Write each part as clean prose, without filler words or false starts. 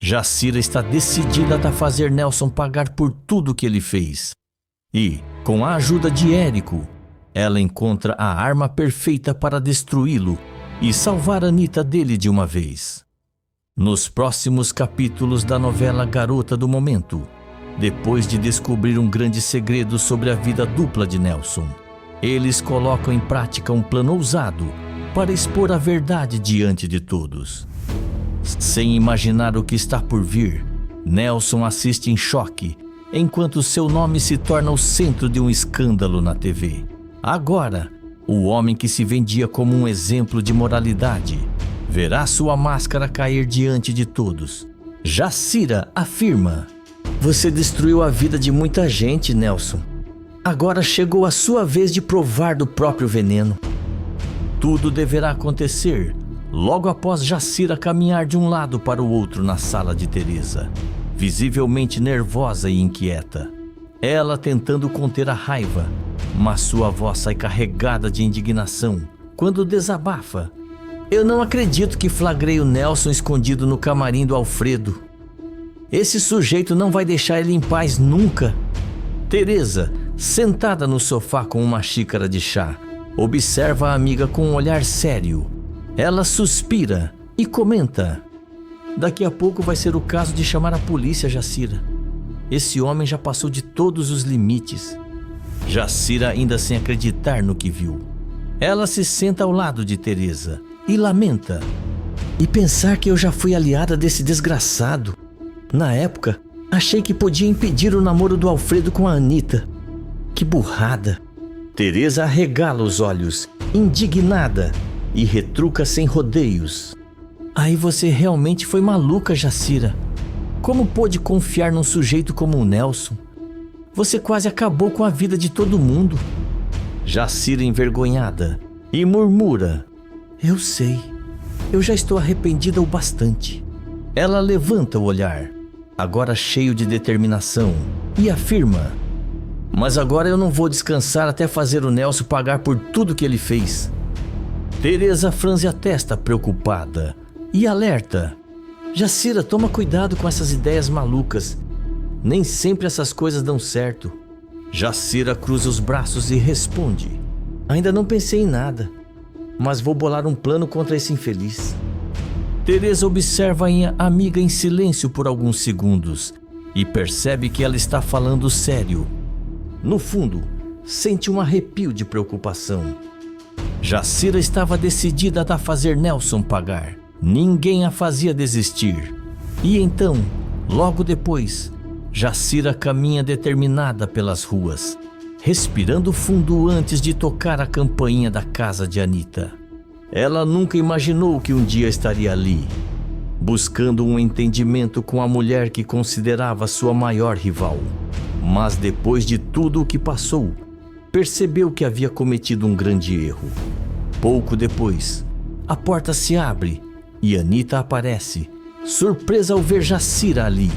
Jacira está decidida a fazer Nelson pagar por tudo que ele fez. E, com a ajuda de Érico, ela encontra a arma perfeita para destruí-lo e salvar Anita dele de uma vez. Nos próximos capítulos da novela Garota do Momento, depois de descobrir um grande segredo sobre a vida dupla de Nelson, eles colocam em prática um plano ousado para expor a verdade diante de todos. Sem imaginar o que está por vir, Nelson assiste em choque, enquanto seu nome se torna o centro de um escândalo na TV. Agora, o homem que se vendia como um exemplo de moralidade verá sua máscara cair diante de todos. Jacira afirma: "Você destruiu a vida de muita gente, Nelson. Agora chegou a sua vez de provar do próprio veneno." Tudo deverá acontecer logo após Jacira caminhar de um lado para o outro na sala de Teresa, visivelmente nervosa e inquieta. Ela tentando conter a raiva, mas sua voz sai carregada de indignação quando desabafa: "Eu não acredito que flagrei o Nelson escondido no camarim do Alfredo. Esse sujeito não vai deixar ele em paz nunca." Teresa, sentada no sofá com uma xícara de chá, observa a amiga com um olhar sério. Ela suspira e comenta: "Daqui a pouco vai ser o caso de chamar a polícia, Jacira. Esse homem já passou de todos os limites." Jacira ainda sem acreditar no que viu. Ela se senta ao lado de Teresa e lamenta: "E pensar que eu já fui aliada desse desgraçado. Na época, achei que podia impedir o namoro do Alfredo com a Anita. Que burrada." Teresa arregala os olhos, indignada, e retruca sem rodeios: "Aí você realmente foi maluca, Jacira. Como pôde confiar num sujeito como o Nelson? Você quase acabou com a vida de todo mundo." Jacira envergonhada e murmura: "Eu sei, eu já estou arrependida o bastante." Ela levanta o olhar, agora cheio de determinação, e afirma: "Mas agora eu não vou descansar até fazer o Nelson pagar por tudo que ele fez." Teresa franze a testa preocupada e alerta: "Jacira, toma cuidado com essas ideias malucas. Nem sempre essas coisas dão certo." Jacira cruza os braços e responde: "Ainda não pensei em nada, mas vou bolar um plano contra esse infeliz." Teresa observa a amiga em silêncio por alguns segundos e percebe que ela está falando sério. No fundo, sente um arrepio de preocupação. Jacira estava decidida a fazer Nelson pagar. Ninguém a fazia desistir. E então, logo depois, Jacira caminha determinada pelas ruas, respirando fundo antes de tocar a campainha da casa de Anita. Ela nunca imaginou que um dia estaria ali, buscando um entendimento com a mulher que considerava sua maior rival. Mas depois de tudo o que passou, percebeu que havia cometido um grande erro. Pouco depois, a porta se abre e Anita aparece, surpresa ao ver Jacira ali.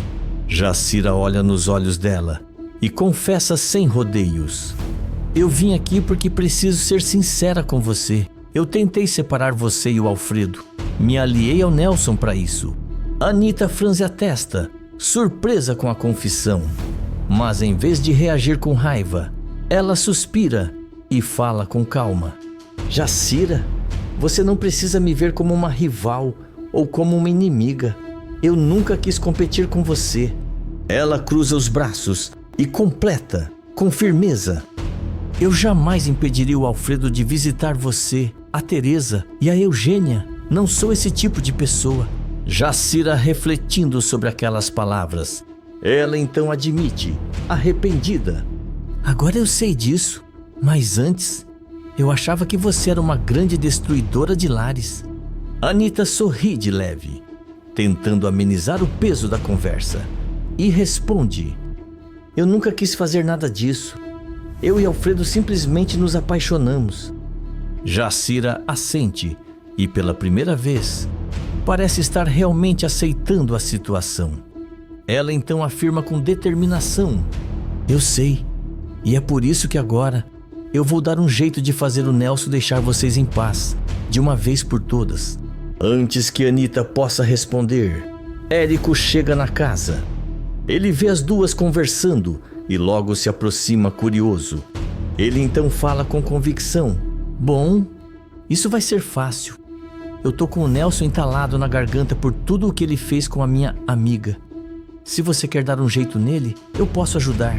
Jacira olha nos olhos dela e confessa sem rodeios: "Eu vim aqui porque preciso ser sincera com você. Eu tentei separar você e o Alfredo. Me aliei ao Nelson para isso." Anita franze a testa, surpresa com a confissão. Mas em vez de reagir com raiva, ela suspira e fala com calma: "Jacira, você não precisa me ver como uma rival ou como uma inimiga. Eu nunca quis competir com você." Ela cruza os braços e completa, com firmeza: "Eu jamais impediria o Alfredo de visitar você, a Teresa e a Eugênia. Não sou esse tipo de pessoa." Jacira refletindo sobre aquelas palavras. Ela então admite, arrependida: "Agora eu sei disso, mas antes eu achava que você era uma grande destruidora de lares." Anita sorri de leve, tentando amenizar o peso da conversa, e responde: "Eu nunca quis fazer nada disso. Eu e Alfredo simplesmente nos apaixonamos." Jacira assente e, pela primeira vez, parece estar realmente aceitando a situação. Ela então afirma com determinação: "Eu sei, e é por isso que agora eu vou dar um jeito de fazer o Nelson deixar vocês em paz, de uma vez por todas." Antes que Anita possa responder, Érico chega na casa. Ele vê as duas conversando e logo se aproxima curioso. Ele então fala com convicção: bom, isso vai ser fácil. Eu tô com o Nelson entalado na garganta por tudo o que ele fez com a minha amiga. Se você quer dar um jeito nele, eu posso ajudar.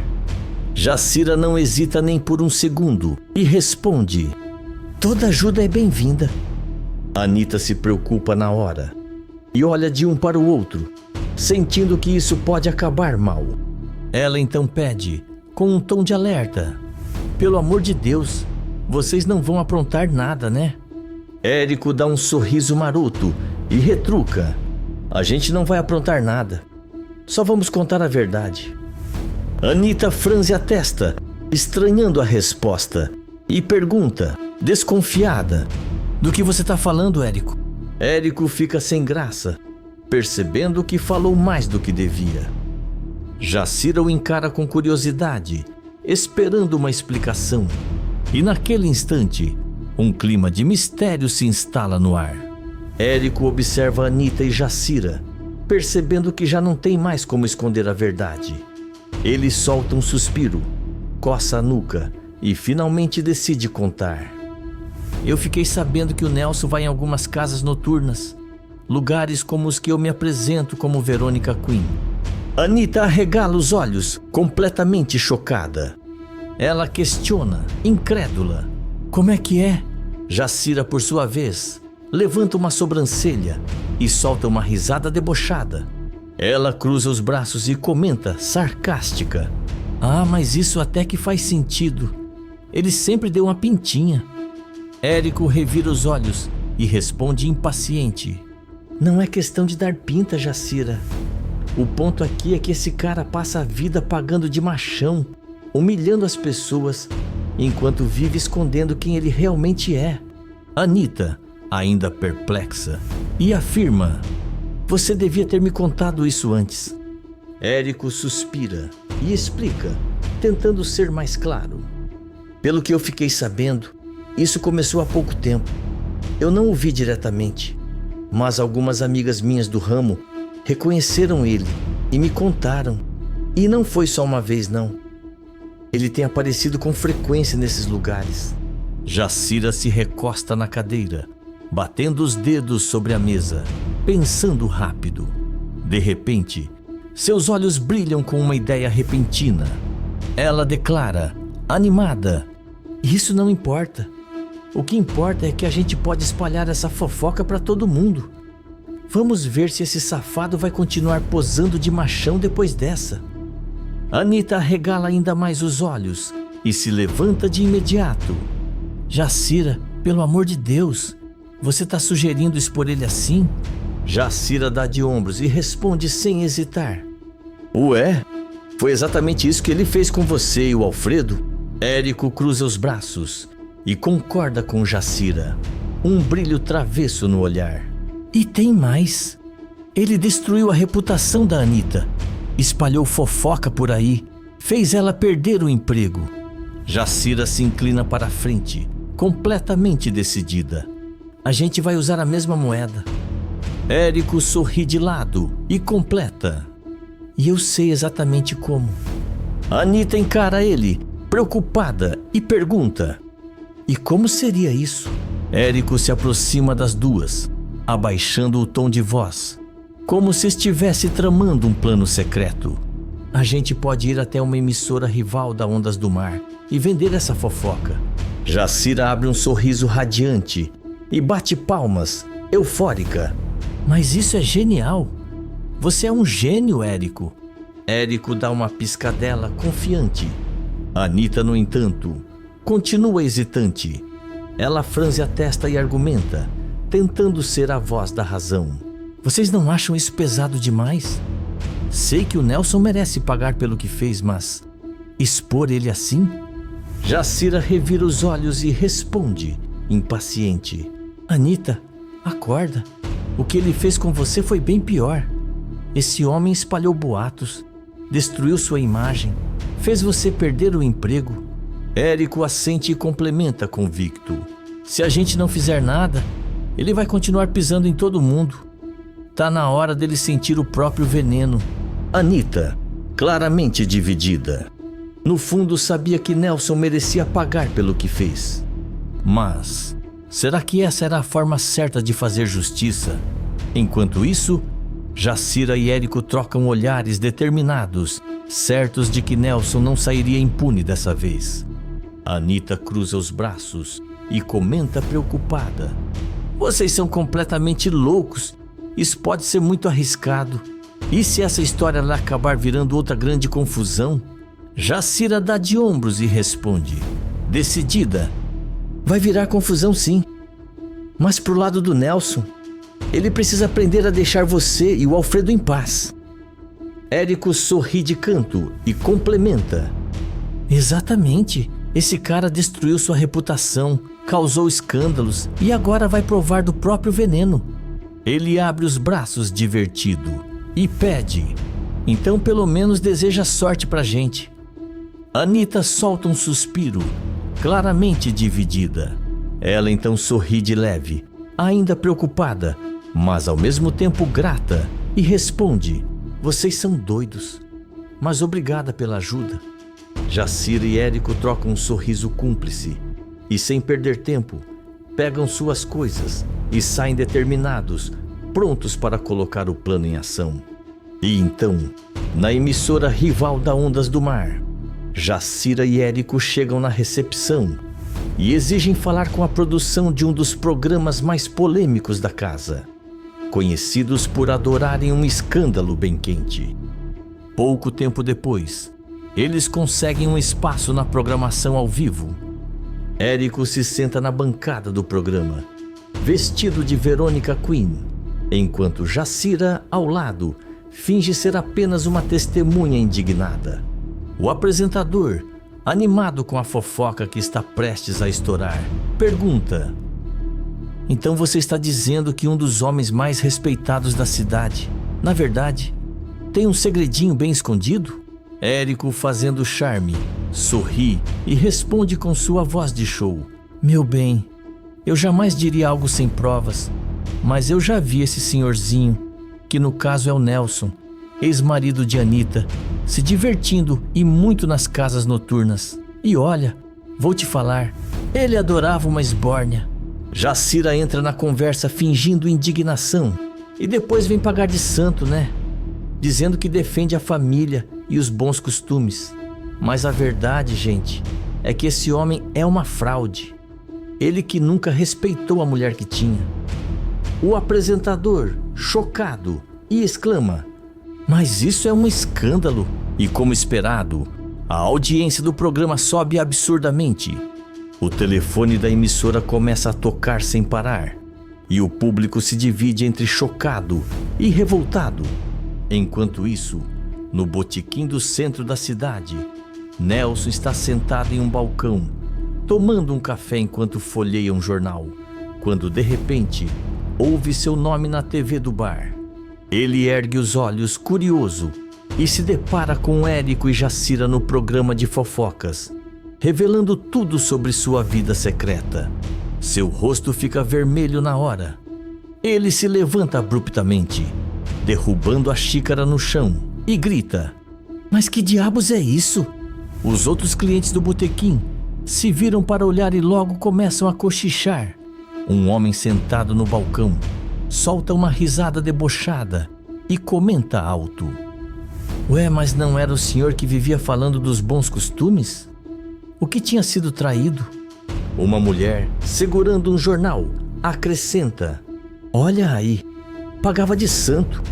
Jacira não hesita nem por um segundo e responde: toda ajuda é bem-vinda. Anita se preocupa na hora e olha de um para o outro, sentindo que isso pode acabar mal. Ela então pede, com um tom de alerta: pelo amor de Deus, vocês não vão aprontar nada, né? Érico dá um sorriso maroto e retruca: a gente não vai aprontar nada. Só vamos contar a verdade. Anita franze a testa, estranhando a resposta, e pergunta, desconfiada: do que você está falando, Érico? Érico fica sem graça, percebendo que falou mais do que devia. Jacira o encara com curiosidade, esperando uma explicação. E naquele instante, um clima de mistério se instala no ar. Érico observa Anita e Jacira, percebendo que já não tem mais como esconder a verdade. Ele solta um suspiro, coça a nuca e finalmente decide contar. Eu fiquei sabendo que o Nelson vai em algumas casas noturnas, lugares como os que eu me apresento como Verônica Quinn. Anita arregala os olhos, completamente chocada. Ela questiona, incrédula: como é que é? Jacira, por sua vez, levanta uma sobrancelha e solta uma risada debochada. Ela cruza os braços e comenta, sarcástica: ah, mas isso até que faz sentido. Ele sempre deu uma pintinha. Érico revira os olhos e responde impaciente: não é questão de dar pinta, Jacira. O ponto aqui é que esse cara passa a vida pagando de machão, humilhando as pessoas, enquanto vive escondendo quem ele realmente é. Anita, ainda perplexa, e afirma: você devia ter me contado isso antes. Érico suspira e explica, tentando ser mais claro: pelo que eu fiquei sabendo, isso começou há pouco tempo. Eu não o vi diretamente, mas algumas amigas minhas do ramo reconheceram ele e me contaram. E não foi só uma vez, não. Ele tem aparecido com frequência nesses lugares. Jacira se recosta na cadeira, batendo os dedos sobre a mesa, pensando rápido. De repente, seus olhos brilham com uma ideia repentina. Ela declara, animada: isso não importa. O que importa é que a gente pode espalhar essa fofoca para todo mundo. Vamos ver se esse safado vai continuar posando de machão depois dessa. Anita arregala ainda mais os olhos e se levanta de imediato. Jacira, pelo amor de Deus, você está sugerindo expor ele assim? Jacira dá de ombros e responde sem hesitar: ué, foi exatamente isso que ele fez com você e o Alfredo? Érico cruza os braços e concorda com Jacira, um brilho travesso no olhar. E tem mais. Ele destruiu a reputação da Anita, espalhou fofoca por aí, fez ela perder o emprego. Jacira se inclina para a frente, completamente decidida. A gente vai usar a mesma moeda. Érico sorri de lado e completa: e eu sei exatamente como. Anita encara ele, preocupada, e pergunta: e como seria isso? Érico se aproxima das duas, abaixando o tom de voz, como se estivesse tramando um plano secreto. A gente pode ir até uma emissora rival da Ondas do Mar e vender essa fofoca. Jacira abre um sorriso radiante e bate palmas, eufórica. Mas isso é genial! Você é um gênio, Érico. Érico dá uma piscadela confiante. Anita, no entanto, continua hesitante. Ela franze a testa e argumenta, tentando ser a voz da razão: vocês não acham isso pesado demais? Sei que o Nelson merece pagar pelo que fez, mas expor ele assim? Jacira revira os olhos e responde, impaciente: Anita, acorda. O que ele fez com você foi bem pior. Esse homem espalhou boatos, destruiu sua imagem, fez você perder o emprego. Érico assente e complementa convicto: se a gente não fizer nada, ele vai continuar pisando em todo mundo. Tá na hora dele sentir o próprio veneno. Anita, claramente dividida. No fundo, sabia que Nelson merecia pagar pelo que fez. Mas será que essa era a forma certa de fazer justiça? Enquanto isso, Jacira e Érico trocam olhares determinados, certos de que Nelson não sairia impune dessa vez. Anita cruza os braços e comenta preocupada: vocês são completamente loucos. Isso pode ser muito arriscado. E se essa história lá acabar virando outra grande confusão? Jacira dá de ombros e responde, decidida: vai virar confusão sim. Mas pro lado do Nelson, ele precisa aprender a deixar você e o Alfredo em paz. Érico sorri de canto e complementa: exatamente. Esse cara destruiu sua reputação, causou escândalos e agora vai provar do próprio veneno. Ele abre os braços divertido e pede: então pelo menos deseja sorte pra gente. Anita solta um suspiro, claramente dividida. Ela então sorri de leve, ainda preocupada, mas ao mesmo tempo grata, e responde: vocês são doidos, mas obrigada pela ajuda. Jacira e Érico trocam um sorriso cúmplice e, sem perder tempo, pegam suas coisas e saem determinados, prontos para colocar o plano em ação. E então, na emissora rival da Ondas do Mar, Jacira e Érico chegam na recepção e exigem falar com a produção de um dos programas mais polêmicos da casa, conhecidos por adorarem um escândalo bem quente. Pouco tempo depois, eles conseguem um espaço na programação ao vivo. Érico se senta na bancada do programa, vestido de Veronica Quinn, enquanto Jacira, ao lado, finge ser apenas uma testemunha indignada. O apresentador, animado com a fofoca que está prestes a estourar, pergunta: então você está dizendo que um dos homens mais respeitados da cidade, na verdade, tem um segredinho bem escondido? Érico, fazendo charme, sorri e responde com sua voz de show: meu bem, eu jamais diria algo sem provas, mas eu já vi esse senhorzinho, que no caso é o Nelson, ex-marido de Anita, se divertindo e muito nas casas noturnas. E olha, vou te falar, ele adorava uma esbórnia. Jacira entra na conversa fingindo indignação e depois vem pagar de santo, né? Dizendo que defende a família e os bons costumes. Mas a verdade, gente, é que esse homem é uma fraude. Ele que nunca respeitou a mulher que tinha. O apresentador, chocado, e exclama: mas isso é um escândalo! E como esperado, a audiência do programa sobe absurdamente. O telefone da emissora começa a tocar sem parar, e o público se divide entre chocado e revoltado. Enquanto isso, no botequim do centro da cidade, Nelson está sentado em um balcão, tomando um café enquanto folheia um jornal, quando de repente ouve seu nome na TV do bar. Ele ergue os olhos curioso e se depara com Érico e Jacira no programa de fofocas, revelando tudo sobre sua vida secreta. Seu rosto fica vermelho na hora. Ele se levanta abruptamente, derrubando a xícara no chão, e grita: mas que diabos é isso? Os outros clientes do botequim se viram para olhar e logo começam a cochichar. Um homem sentado no balcão solta uma risada debochada e comenta alto: ué, mas não era o senhor que vivia falando dos bons costumes? O que tinha sido traído? Uma mulher, segurando um jornal, acrescenta: olha aí, pagava de santo,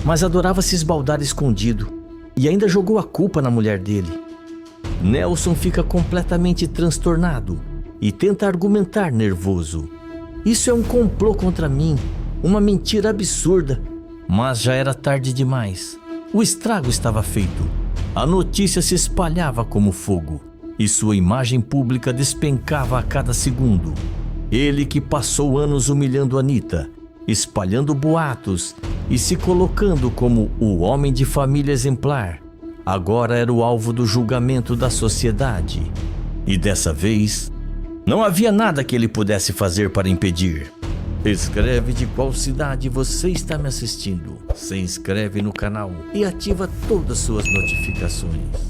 mas adorava se esbaldar escondido e ainda jogou a culpa na mulher dele. Nelson fica completamente transtornado e tenta argumentar nervoso: isso é um complô contra mim, uma mentira absurda. Mas já era tarde demais. O estrago estava feito. A notícia se espalhava como fogo e sua imagem pública despencava a cada segundo. Ele que passou anos humilhando Anita, espalhando boatos e se colocando como o homem de família exemplar, agora era o alvo do julgamento da sociedade. E dessa vez, não havia nada que ele pudesse fazer para impedir. Escreve de qual cidade você está me assistindo. Se inscreve no canal e ativa todas as suas notificações.